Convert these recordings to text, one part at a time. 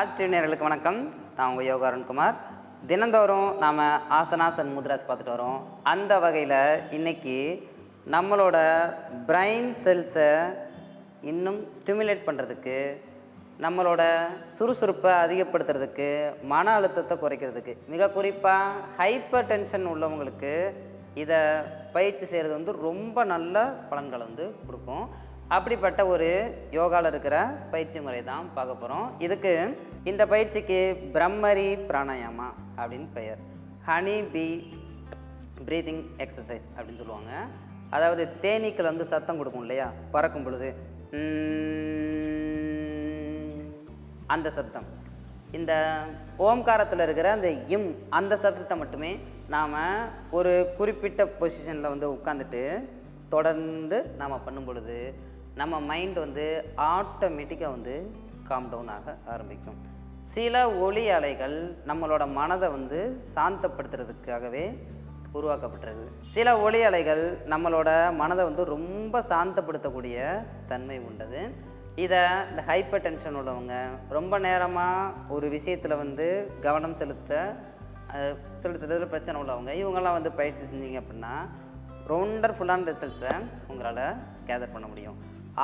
Raj TV நேயர்களுக்கு வணக்கம். நான் உங்கள் யோகா அருண்குமார். தினந்தோறும் நாம் ஆசனாஸ் அண்ட் முத்ராஸ் பார்த்துட்டு வரோம். அந்த வகையில் இன்றைக்கி நம்மளோட பிரைன் செல்ஸை இன்னும் ஸ்டிமுலேட் பண்ணுறதுக்கு, நம்மளோட சுறுசுறுப்பை அதிகப்படுத்துறதுக்கு, மன அழுத்தத்தை குறைக்கிறதுக்கு, மிக குறிப்பாக ஹைப்பர் டென்ஷன் உள்ளவங்களுக்கு இதை பயிற்சி செய்கிறது வந்து ரொம்ப நல்ல பலன்களை வந்து கொடுக்கும். அப்படிப்பட்ட ஒரு யோகாவில் இருக்கிற பயிற்சி முறை தான் பார்க்க போகிறோம். இதுக்கு இந்த பயிற்சிக்கு பிரம்மரி பிராணாயாமா அப்படின்னு பெயர். ஹனி பீ ப்ரீதிங் எக்ஸசைஸ் அப்படின்னு சொல்லுவாங்க. அதாவது தேனீக்கள் வந்து சத்தம் கொடுக்கும் இல்லையா, பறக்கும் பொழுது அந்த சத்தம். இந்த ஓம்காரத்தில் இருக்கிற அந்த அந்த சத்தத்தை மட்டுமே நாம் ஒரு குறிப்பிட்ட பொசிஷனில் வந்து உட்காந்துட்டு தொடர்ந்து நாம் பண்ணும் பொழுது நம்ம மைண்ட் வந்து ஆட்டோமேட்டிக்காக வந்து காம் டவுன் ஆக ஆரம்பிக்கும். சில ஒளி அலைகள் நம்மளோட மனதை வந்து சாந்தப்படுத்துறதுக்காகவே உருவாக்கப்பட்டிருக்கு. சில ஒளி அலைகள் நம்மளோட மனதை வந்து ரொம்ப சாந்தப்படுத்தக்கூடிய தன்மை உண்டது. இதை இந்த ஹைப்பர் டென்ஷன் உள்ளவங்க, ரொம்ப நேரமாக ஒரு விஷயத்தில் வந்து கவனம் செலுத்துறதுல பிரச்சனை உள்ளவங்க, இவங்கெல்லாம் வந்து பயிற்சி செஞ்சீங்க அப்படின்னா ஒண்டர்ஃபுல்லான ரிசல்ட்ஸை உங்களால் கேதர் பண்ண முடியும்.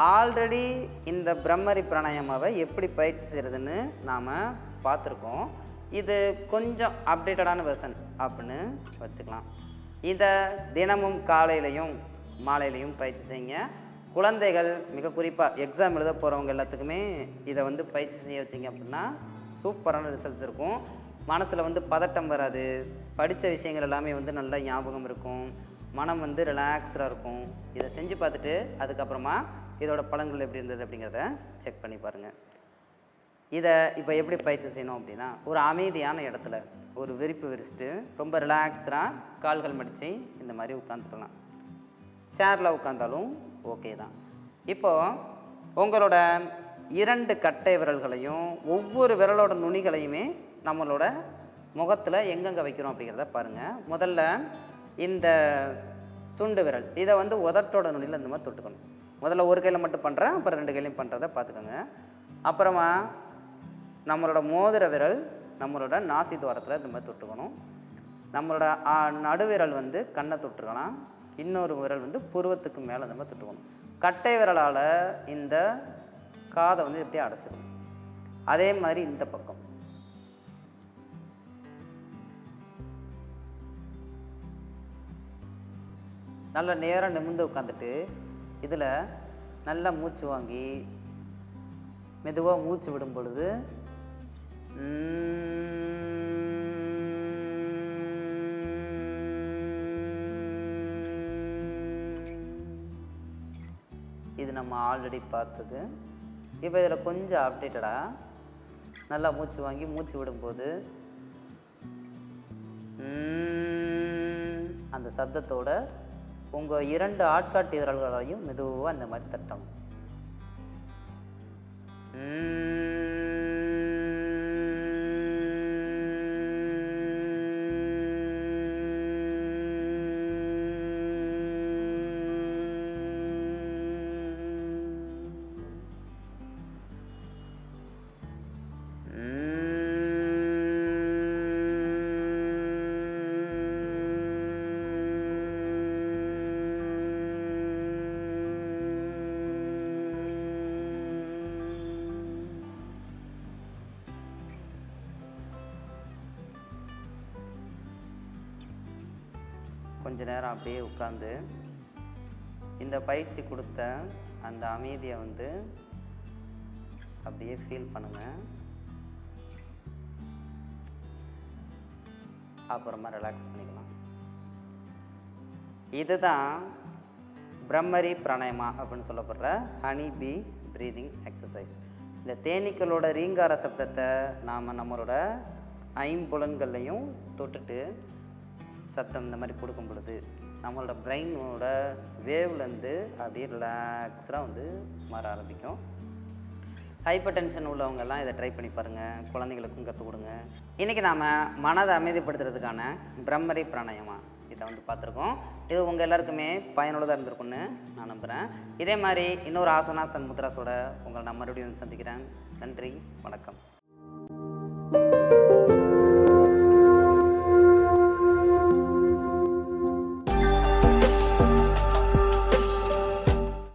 ஆல்ரெடி இந்த பிரம்மரி பிராணாயாமாவை எப்படி பயிற்சி செய்கிறதுன்னு நாம் பார்த்துருக்கோம். இது கொஞ்சம் அப்டேட்டடான வெர்ஷன் அப்படின்னு வச்சுக்கலாம். இதை தினமும் காலையிலையும் மாலையிலையும் பயிற்சி செய்யுங்க. குழந்தைகள், மிக குறிப்பாக எக்ஸாம் எழுத போகிறவங்க எல்லாத்துக்குமே இதை வந்து பயிற்சி செய்ய வச்சிங்க அப்படின்னா சூப்பரான ரிசல்ட்ஸ் இருக்கும். மனசில் வந்து பதட்டம் வராது, படித்த விஷயங்கள் எல்லாமே வந்து நல்லா ஞாபகம் இருக்கும், மனம் வந்து ரிலாக்ஸ்டாக இருக்கும். இதை செஞ்சு பார்த்துட்டு அதுக்கப்புறமா இதோட பலன்கள் எப்படி இருந்தது அப்படிங்கிறத செக் பண்ணி பாருங்கள். இதை இப்போ எப்படி பயிற்சி செய்யணும் அப்படின்னா, ஒரு அமைதியான இடத்துல ஒரு விரிப்பு விரிச்சிட்டு ரொம்ப ரிலாக்ஸ்டாக கால்கள் மடித்து இந்த மாதிரி உட்காந்துக்கலாம். சேரில் உட்காந்தாலும் ஓகே தான். இப்போது உங்களோட 2 கட்டை விரல்களையும் ஒவ்வொரு விரலோட நுனிகளையுமே நம்மளோட முகத்தில் எங்கெங்கே வைக்கிறோம் அப்படிங்கிறத பாருங்கள். முதல்ல இந்த சுண்டு விரல், இதை வந்து உதட்டோட நுனியில் இந்த மாதிரி தொட்டுக்கணும். முதல்ல ஒரு கையில் மட்டும் பண்ணுறேன், அப்புறம் 2 கையிலையும் பண்ணுறதை பார்த்துக்கோங்க. அப்புறமா நம்மளோட மோதிர விரல் நம்மளோட நாசி துவாரத்தில் இந்த மாதிரி தொட்டுக்கணும். நம்மளோட நடுவிரல் வந்து கண்ணை தொட்டுக்கலாம். இன்னொரு விரல் வந்து புருவத்துக்கு மேலே இந்த மாதிரி தொட்டுக்கணும். கட்டை விரலால் இந்த காதை வந்து எப்படியே அடைச்சிக்கணும். அதே மாதிரி இந்த பக்கம் நல்லா நேராக நிமிர்ந்து உட்காந்துட்டு இதில் நல்லா மூச்சு வாங்கி மெதுவாக மூச்சு விடும் பொழுது இது நம்ம ஆல்ரெடி பார்த்தது. இப்போ இதில் கொஞ்சம் அப்டேட்டடாக நல்லா மூச்சு வாங்கி மூச்சு விடும்போது அந்த சப்தத்தோட உங்கள் 2 ஆட்காட்டி விரல்களையும் மெதுவாக அந்த மாதிரி தட்டணும். கொஞ்ச நேரம் அப்படியே உட்காந்து இந்த பயிற்சி கொடுத்த அந்த அமைதியை வந்து அப்படியே ஃபீல் பண்ணுங்கள். அப்புறமா ரிலாக்ஸ் பண்ணிக்கலாம். இதுதான் பிரம்மரி பிராணாயாமா அப்படின்னு சொல்லப்படுற ஹனி பீ ப்ரீதிங் எக்ஸசைஸ். இந்த தேனீக்களோட ரீங்கார சப்தத்தை நாம் நம்மளோட 5 புலன்கள்லையும் தொட்டுட்டு சத்தம் இந்த மாதிரி கொடுக்கும் பொழுது நம்மளோட பிரெயினோட வேவ்லேருந்து அப்படியே ரிலாக்ஸாக வந்து மாற ஆரம்பிக்கும். ஹைப்பர் டென்ஷன் உள்ளவங்கெல்லாம் இதை ட்ரை பண்ணி பாருங்கள். குழந்தைங்களுக்கும் கற்றுக் கொடுங்க. இன்றைக்கி நாம் மனதை அமைதிப்படுத்துறதுக்கான பிரம்மரி பிராணாயாமா இதை வந்து பார்த்துருக்கோம். இது உங்கள் எல்லாருக்குமே பயனுள்ளதாக இருந்திருக்குன்னு நான் நம்புகிறேன். இதே மாதிரி இன்னொரு ஆசனாஸ் அண்ட் முத்ராஸோட உங்களை நான் மறுபடியும் சந்திக்கிறேன். நன்றி, வணக்கம்.